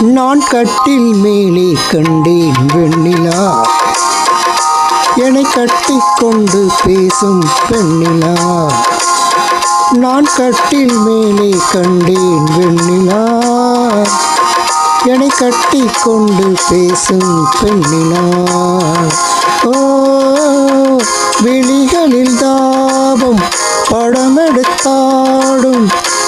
நான் கட்டில் மேலே கண்டேன் வெண்ணிலா, என்னை கட்டிக்கொண்டு பேசும் பெண்ணிலா. நான் கட்டில் மேலே கண்டேன் வெண்ணிலா, என்னை கட்டிக்கொண்டு பேசும் பெண்ணிலா. ஓ விழிகளில் தாபம் படமெடுத்தாடும்,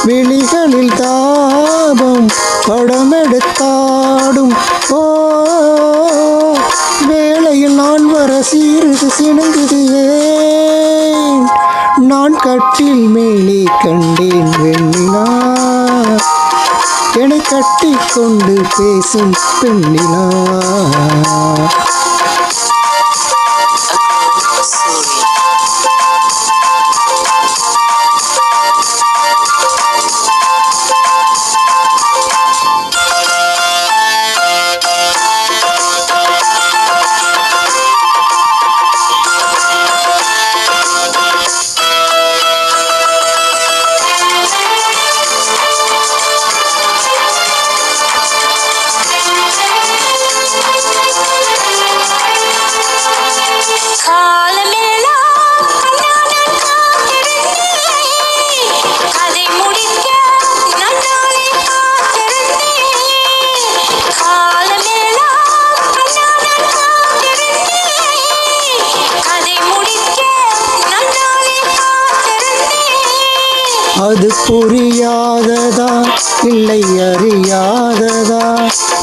விழிகளில் தாபம் படமெடுத்தாடும். ஓ வேளையில் நான் வர சீருது சிணுங்குது ஏன்? நான் கட்டில் மேலே கண்டேன் வெண்ணிலா, என்னை கட்டிக்கொண்டு பேசும் பெண்ணிலா. அது புரியாததா இல்லை அறியாததா?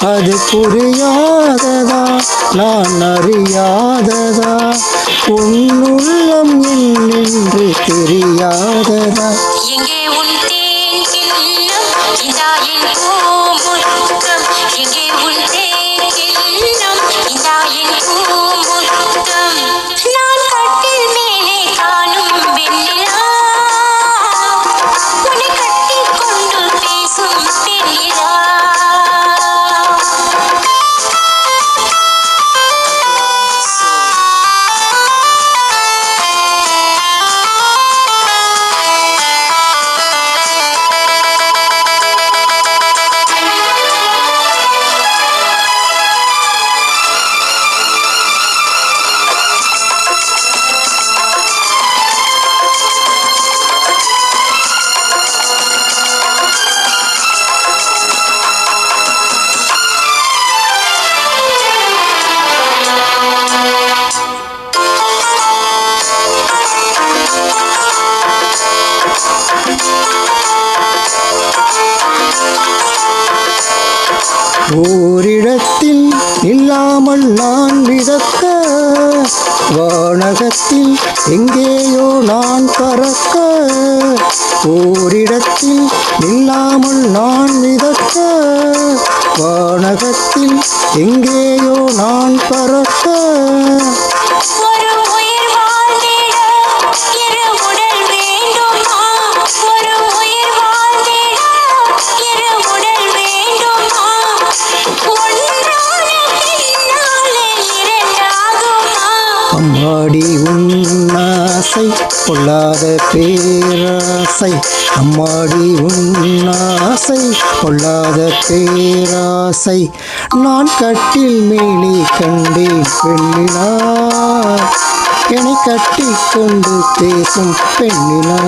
அது புரியாததா நான் அறியாததா? உன்னுள்ளம் என்னென்று தெரியாததா? எங்கே உன் தேன் கிண்ணம் இதா என் பூமுத்தம், எங்கே உன் தேன் கிண்ணம் இதா என் பூமுத்தம். நான் கட்டில் மேலே காணும் வெண்ணிலா, உன்னை கட்டிக்கொண்டு பேசும் பெண்ணிலா. ஓரிடத்தில் இல்லாமல் நான் மிதக்க, வானகத்தில் எங்கேயோ நான் பறக்க. ஓரிடத்தில் இல்லாமல் நான் மிதக்க, வானகத்தில் எங்கேயோ நான் பறக்க. அம்மாடி உன்னாசை பொல்லாத பேராசை, அம்மாடி உன்னாசை பொல்லாத பேராசை. நான் கட்டில் மேலே கண்டேன் பெண்ணிலா, என்னை கட்டிக்கொண்டு பேசும் பெண்ணிலா.